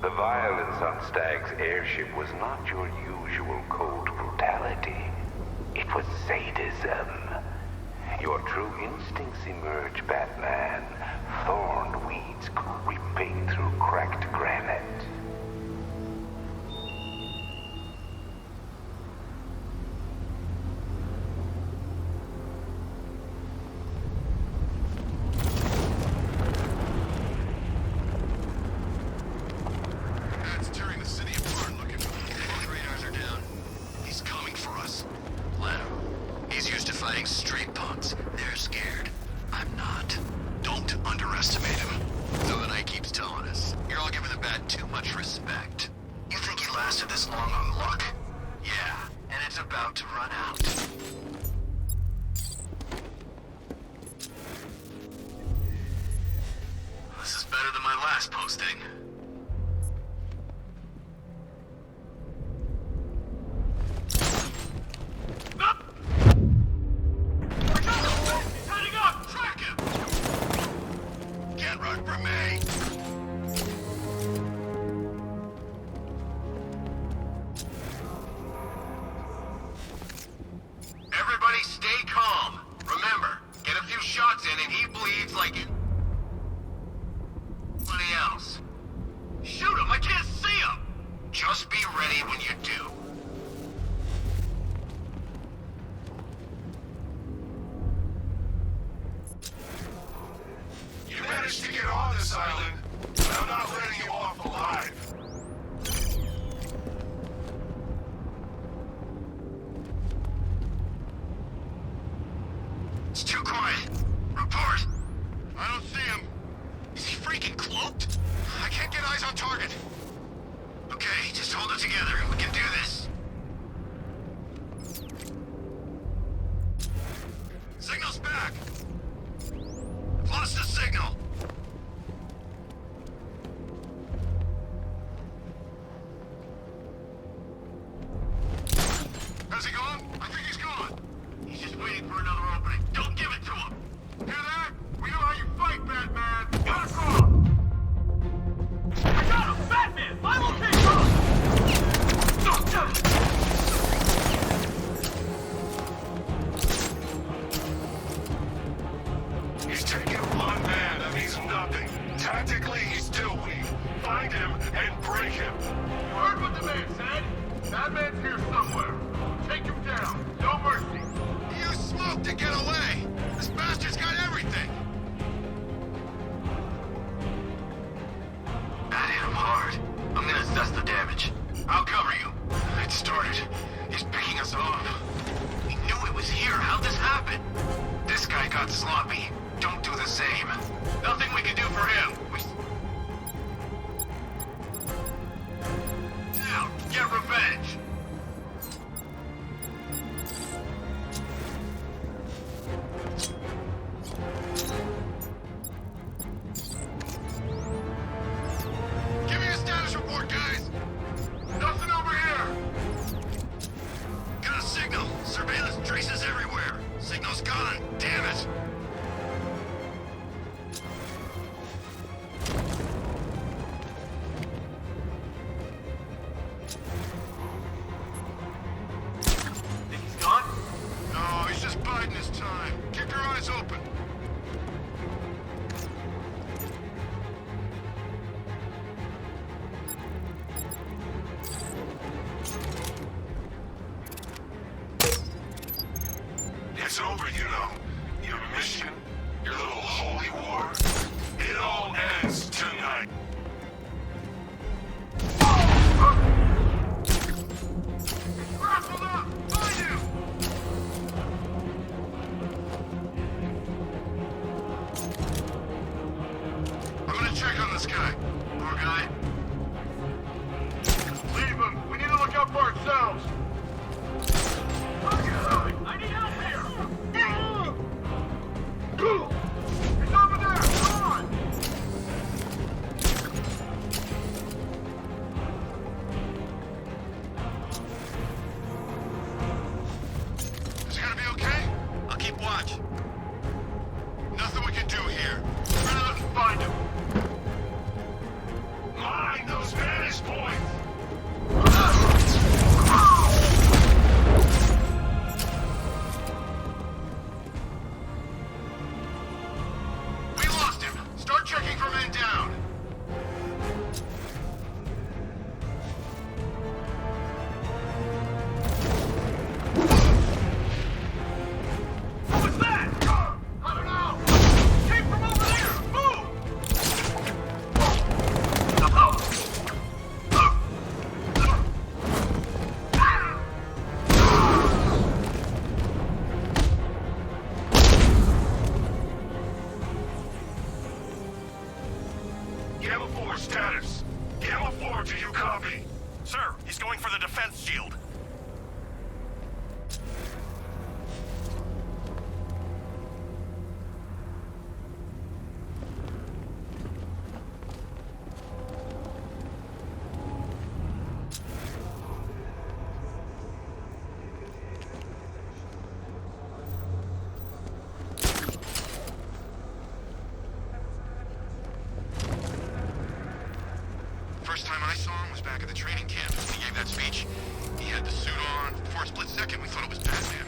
The violence on Stag's airship was not your usual cold brutality. It was sadism. Your true instincts emerge, Batman. Thorn weeds creeping through cracked granite. It's tearing the city apart looking. Both radars are down. He's coming for us. Let him. He's used to fighting street punks. They're scared. I'm not. Don't underestimate him. So the Knight keeps telling us. You're all giving the Bat too much respect. You think he lasted this long on luck? Yeah, and it's about to run out. This is better than my last posting. Everybody stay calm. Remember, get a few shots in and he bleeds like anybody else. Shoot him, I can't see him! Just be ready when you do. You managed to get on this island, but I'm not letting you off alive. It's too quiet. Report! I don't see him. Is he freaking cloaked? I can't get eyes on target. Okay, just hold it together and we can do this. Signal's back! I've lost the signal! Has he gone? I think he's gone. He's just waiting for another opening. Don't give it to him! Hear that? We know how you fight, Batman! Got a call! I got him! Batman! My location! He's taking one man, that means nothing. Tactically, he's still weak. Find him and break him. You heard what the man said? That man's here somewhere. Take him down. No mercy. Use smoke to get away! This bastard's got everything! That hit him hard. I'm gonna assess the damage. I'll cover you. It started. He's picking us off. We knew it was here. How'd this happen? This guy got sloppy. Don't do the same. Nothing we can do for him. Now, get revenge! Give me a status report, guys! Nothing over here! Got a signal! Surveillance traces everywhere! Signal's gone! Damn it! Think he's gone? No, he's just biding his time. Keep your eyes open. It's over, you know. Your mission, your little holy war, it all ends tonight. Grapple up! Find him! I'm gonna check on this guy. Poor guy. Leave him. We need to look out for ourselves. I need help here! He's over there! Come on! Is he gonna be okay? I'll keep watch. Nothing we can do here. Better let's find him. Ah! Status. Get him aboard, do you copy? Sir, he's going for the defense shield. First time I saw him was back at the training camp. He gave that speech. He had the suit on. For a split second, we thought it was Batman.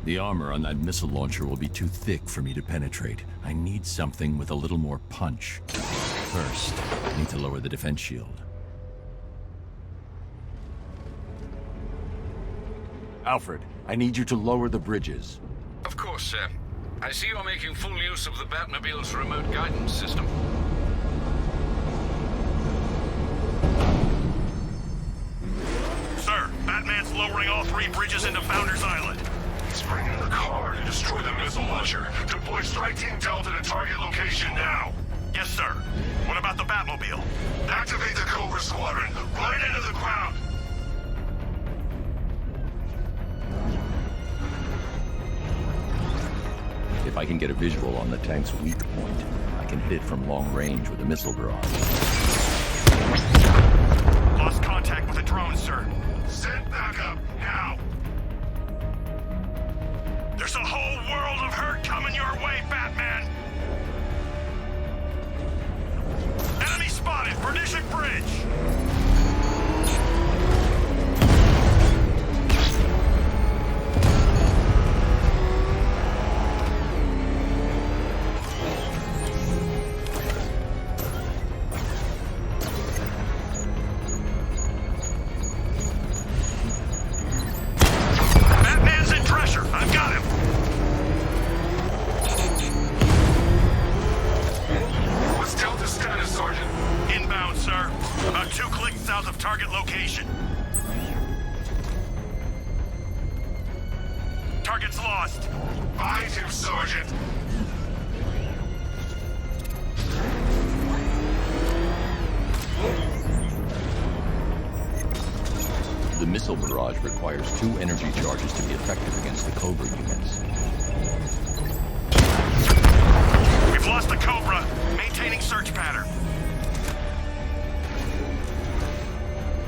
The armor on that missile launcher will be too thick for me to penetrate. I need something with a little more punch. First, I need to lower the defense shield. Alfred, I need you to lower the bridges. Of course, sir. I see you're making full use of the Batmobile's remote guidance system. Sir, Batman's lowering all 3 bridges into Founders Island. He's bringing the car to destroy the missile launcher. Deploy Strike Team Delta to target location now. Yes, sir. What about the Batmobile? Activate the Cobra Squadron. Run it into the ground. If I can get a visual on the tank's weak point, I can hit it from long range with a missile barrage. Lost contact with the drone, sir. Send backup now. There's a whole world of hurt coming your way, Batman! Enemy spotted! Verdicic Bridge! Batman's in pressure! I've got him! What's Delta status, Sergeant? Inbound, sir. About 2 clicks south of target location. Target's lost. Find him, Sergeant. The missile barrage requires 2 energy charges to be effective against the Cobra units. We've lost the Cobra. Maintaining search pattern.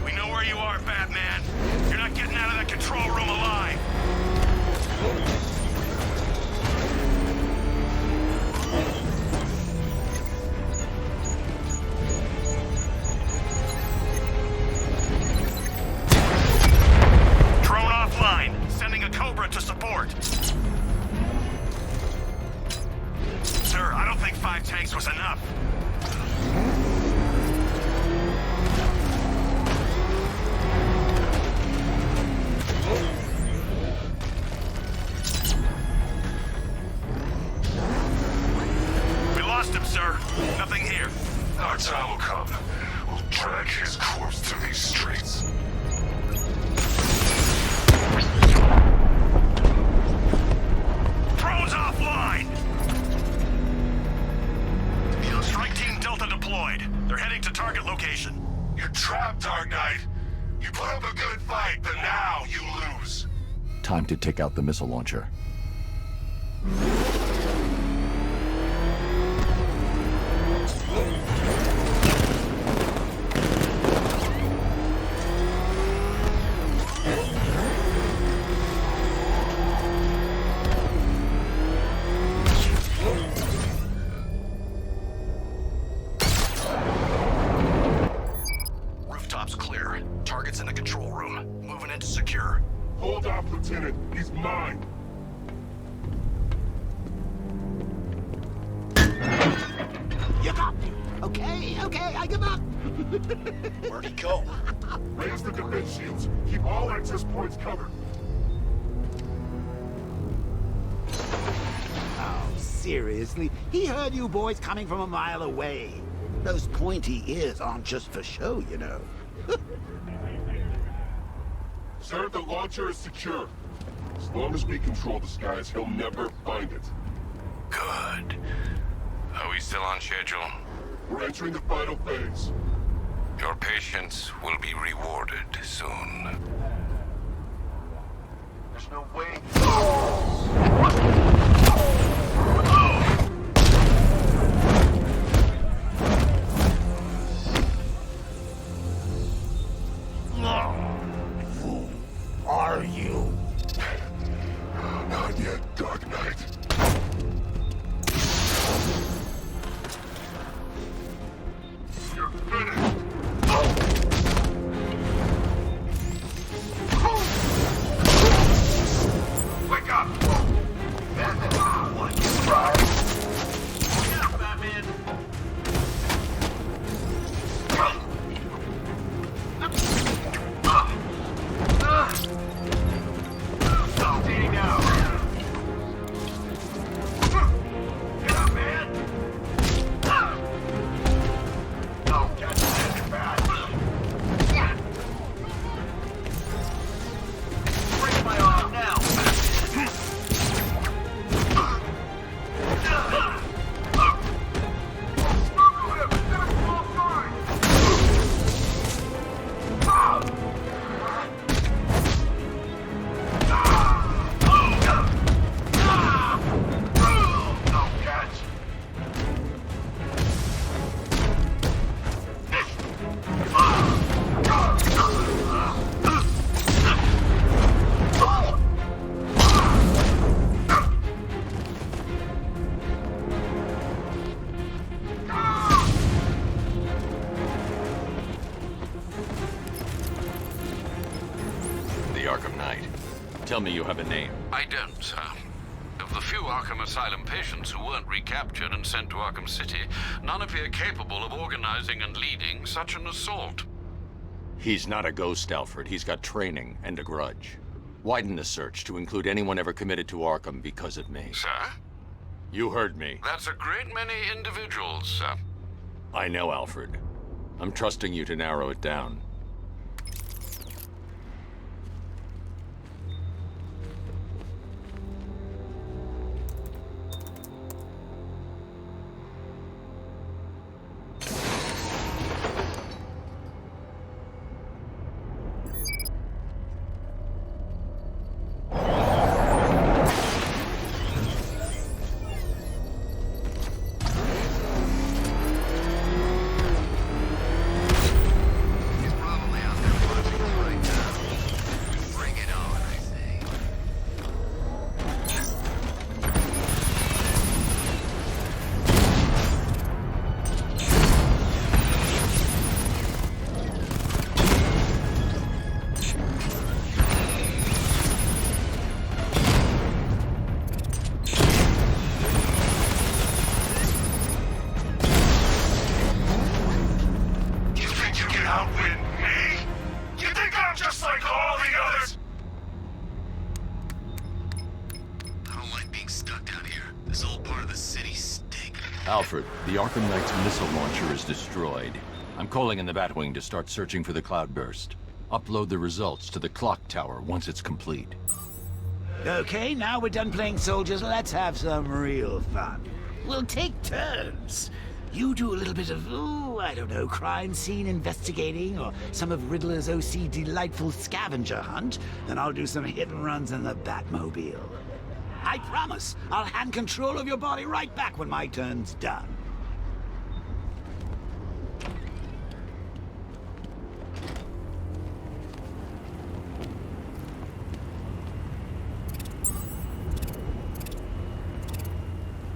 We know where you are, Batman. You're not getting out of that control room alive. Drone offline. Sending a Cobra to support. Sir, I don't think 5 tanks was enough. We lost him, sir. Nothing here. Our time will come. We'll drag his corpse to these streets. Drones offline! Strike Team Delta deployed. They're heading to target location. You're trapped, Dark Knight. You put up a good fight, but now you lose. Time to take out the missile launcher. Rooftops clear. Target's in the control room. Moving into secure. Hold off, Lieutenant. He's mine. You got me. Okay, I give up. Where'd he go? Raise the defense shields. Keep all access points covered. Oh, seriously, he heard you boys coming from a mile away. Those pointy ears aren't just for show, you know. Sir, the launcher is secure. As long as we control the skies, he'll never find it. Good. Are we still on schedule? We're entering the final phase. Your patience will be rewarded soon. There's no way. Who are you? Not yet, Dark Knight. You're finished. Wake up! Want to try? Yeah, Batman. Stop eating now. Get up, man. Don't catch that bad. Break my arm now. The Arkham Knight. Tell me you have a name. I don't, sir. Of the few Arkham Asylum patients who weren't recaptured and sent to Arkham City, none appear capable of organizing and leading such an assault. He's not a ghost, Alfred. He's got training and a grudge. Widen the search to include anyone ever committed to Arkham because of me. Sir? You heard me. That's a great many individuals, sir. I know, Alfred. I'm trusting you to narrow it down. Alfred, the Arkham Knight's missile launcher is destroyed. I'm calling in the Batwing to start searching for the cloudburst. Upload the results to the clock tower once it's complete. Okay, now we're done playing soldiers, let's have some real fun. We'll take turns. You do a little bit of, I don't know, crime scene investigating, or some of Riddler's OC delightful scavenger hunt, then I'll do some hit and runs in the Batmobile. I promise, I'll hand control of your body right back when my turn's done.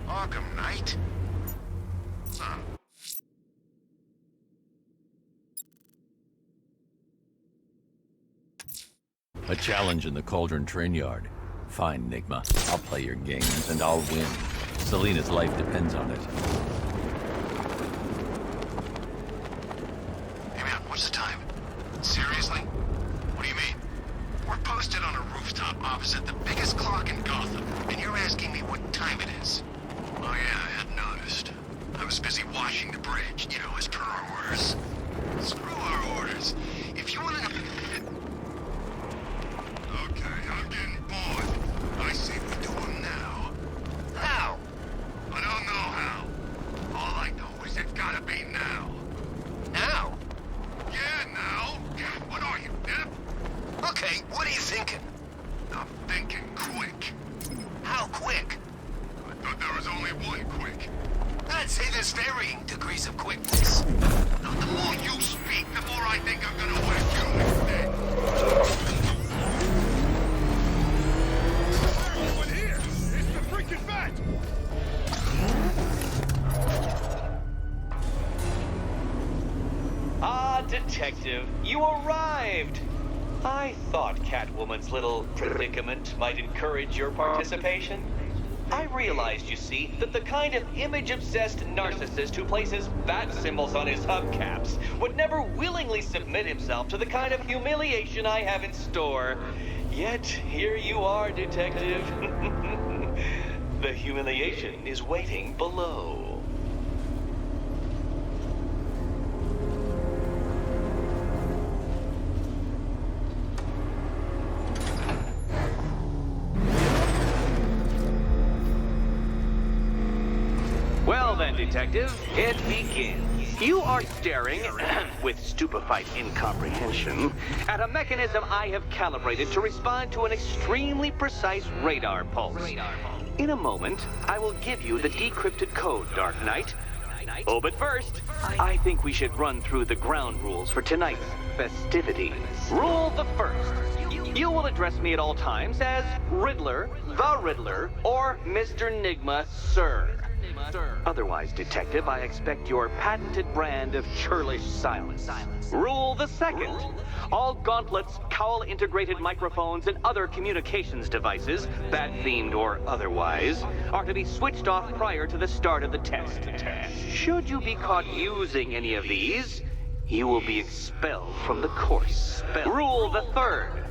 Arkham Knight? A challenge in the Cauldron train yard. Fine, Nigma. I'll play your games, and I'll win. Selina's life depends on it. Hey man, what's the time? Seriously? What do you mean? We're posted on a rooftop opposite the biggest clock in Gotham, and you're asking me what time it is? busy washing the bridge, you know, as per our orders. Screw our orders. If you want to... Okay, I'm getting bored. I say we do them now. How? I don't know how. All I know is it's gotta be now. Now? Yeah, now. What are you, deaf? Okay, what are you thinking? I'm thinking quick. How quick? I thought there was only one quick. I'd say there's varying degrees of quickness. Now, the more you speak, the more I think I'm gonna whack you instead. Everyone here! It's the freaking bat! Ah, Detective, you arrived! I thought Catwoman's little predicament might encourage your participation. I realized, you see, that the kind of image-obsessed narcissist who places bat symbols on his hubcaps would never willingly submit himself to the kind of humiliation I have in store. Yet, here you are, Detective. The humiliation is waiting below. Well then, Detective, it begins. You are staring, with stupefied incomprehension, at a mechanism I have calibrated to respond to an extremely precise radar pulse. In a moment, I will give you the decrypted code, Dark Knight. Oh, but first, I think we should run through the ground rules for tonight's festivities. Rule the first. You will address me at all times as Riddler, the Riddler, or Mr. Nigma, sir. Otherwise, Detective, I expect your patented brand of churlish silence. Rule the second. All gauntlets, cowl-integrated microphones, and other communications devices, bat-themed or otherwise, are to be switched off prior to the start of the test. Should you be caught using any of these, you will be expelled from the course. Rule the third.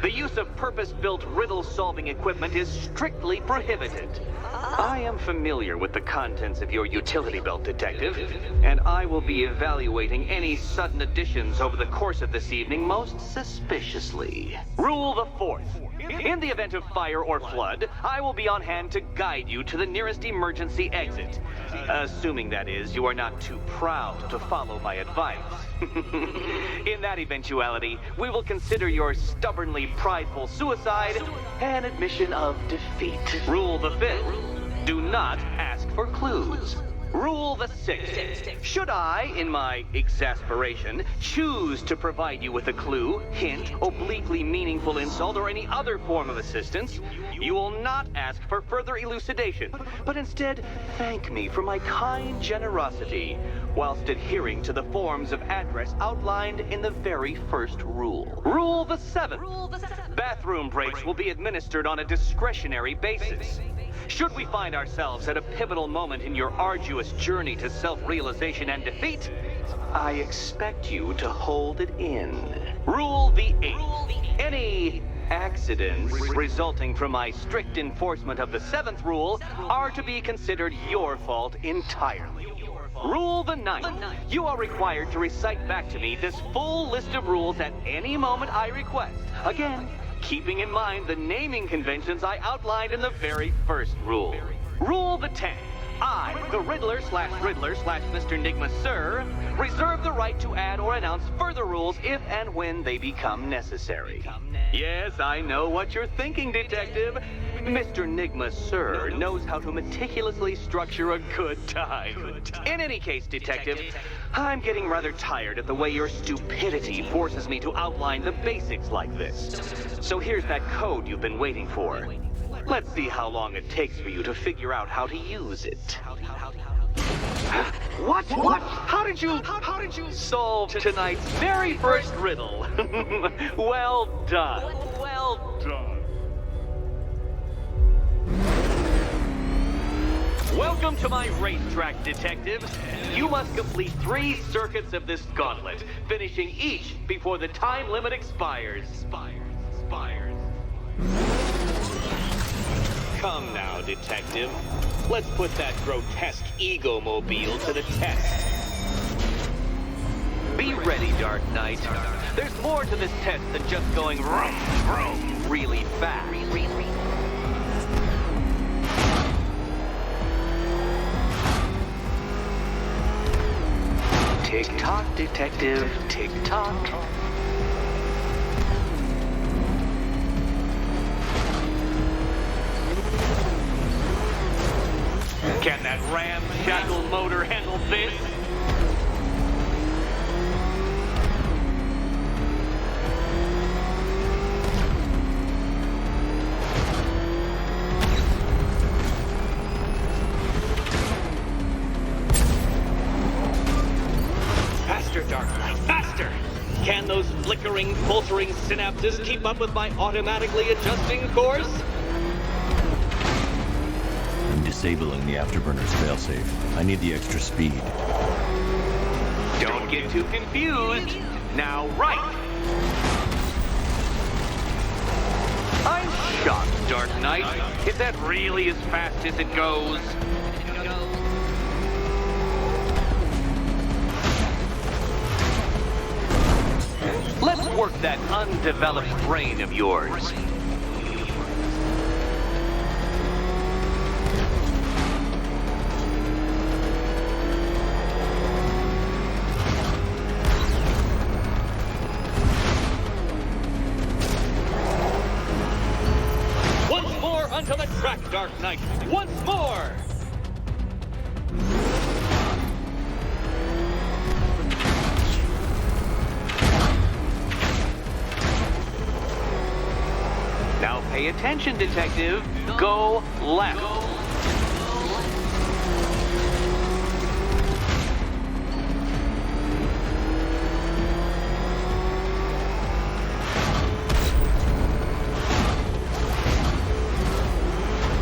The use of purpose-built riddle-solving equipment is strictly prohibited. I am familiar with the contents of your utility belt, Detective, and I will be evaluating any sudden additions over the course of this evening most suspiciously. Rule the fourth. In the event of fire or flood, I will be on hand to guide you to the nearest emergency exit. Assuming, that is, you are not too proud to follow my advice. In that eventuality, we will consider your stubbornly prideful suicide an admission of defeat. Rule the fifth. Do not ask for clues. Rule the sixth. Should I, in my exasperation, choose to provide you with a clue, hint, obliquely meaningful insult, or any other form of assistance, you will not ask for further elucidation, but instead thank me for my kind generosity, whilst adhering to the forms of address outlined in the very first rule. Rule the seventh. Bathroom breaks will be administered on a discretionary basis. Should we find ourselves at a pivotal moment in your arduous journey to self-realization and defeat, I expect you to hold it in. Rule the eighth. Any accidents resulting from my strict enforcement of the seventh rule are to be considered your fault entirely. Rule the ninth. You are required to recite back to me this full list of rules at any moment I request. Again, keeping in mind the naming conventions I outlined in the very first rule. Rule the 10th. I, the Riddler/Mr. Nigma, sir, reserve the right to add or announce further rules if and when they become necessary. Yes, I know what you're thinking, Detective. Mr. Nigma, sir, knows how to meticulously structure a good time. In any case, Detective, I'm getting rather tired of the way your stupidity forces me to outline the basics like this. So here's that code you've been waiting for. Let's see how long it takes for you to figure out how to use it. What? How did you solve tonight's very first riddle? Well done. Welcome to my racetrack, Detectives. You must complete 3 circuits of this gauntlet, finishing each before the time limit expires. Come now, Detective. Let's put that grotesque ego-mobile to the test. Be ready, Dark Knight. There's more to this test than just going vroom, vroom really fast. Tick-tock, detective, tick-tock. Can that ramshackle motor handle this? Faster, Dark Knight, faster! Can those flickering, faltering synapses keep up with my automatically adjusting course? Disabling the afterburner's failsafe. I need the extra speed. Don't get too confused. Now, right. I'm shocked, Dark Knight. Is that really as fast as it goes? Let's work that undeveloped brain of yours. Once more onto the track, Dark Knight. Once more! Now pay attention, detective. Go left.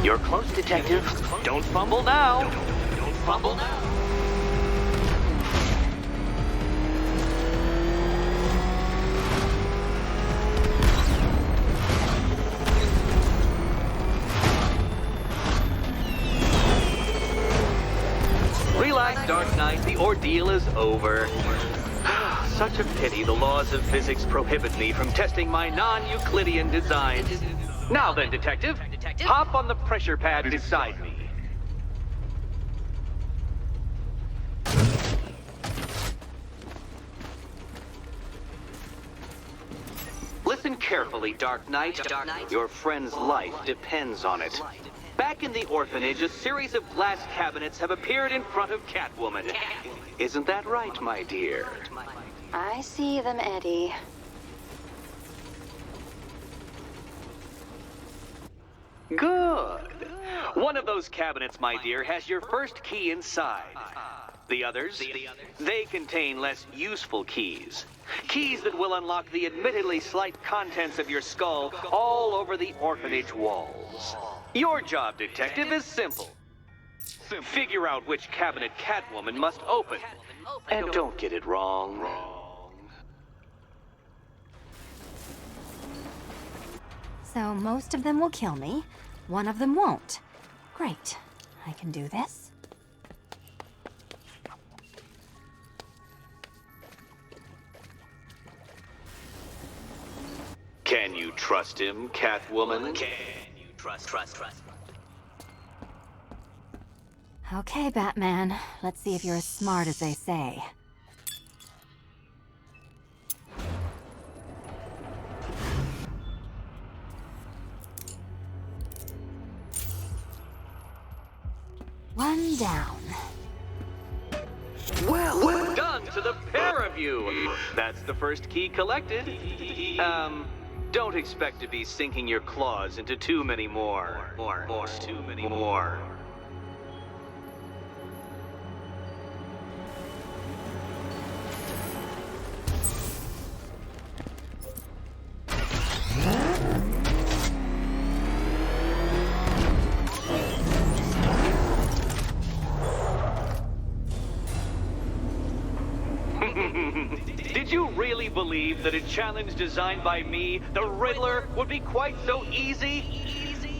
You're close, detective. Don't fumble now. Don't fumble now. Relax, Dark Knight. The ordeal is over. Such a pity the laws of physics prohibit me from testing my non-Euclidean designs. Now then, detective, hop on the pressure pad beside me. Listen carefully, Dark Knight. Your friend's life depends on it. Back in the orphanage, a series of glass cabinets have appeared in front of Catwoman. Isn't that right, my dear? I see them, Eddie. Good. One of those cabinets, my dear, has your first key inside. The others, they contain less useful keys. Keys that will unlock the admittedly slight contents of your skull all over the orphanage walls. Your job, detective, is simple. Figure out which cabinet Catwoman must open. And don't get it wrong. So most of them will kill me. One of them won't. Great. I can do this. Can you trust him, Catwoman? Can you trust? Okay, Batman. Let's see if you're as smart as they say. One down. Well done to the pair of you. That's the first key collected. Don't expect to be sinking your claws into too many more. Too many more. Did you really believe that a challenge designed by me, the Riddler, would be quite so easy?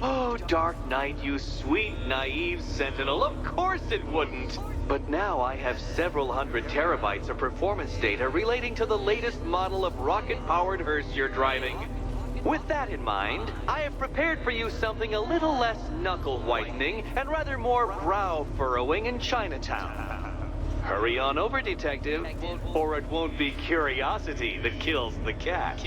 Oh, Dark Knight, you sweet, naive sentinel, of course it wouldn't! But now I have several hundred terabytes of performance data relating to the latest model of rocket-powered hearse you're driving. With that in mind, I have prepared for you something a little less knuckle-whitening and rather more brow-furrowing in Chinatown. Hurry on over, Detective, or it won't be curiosity that kills the cat.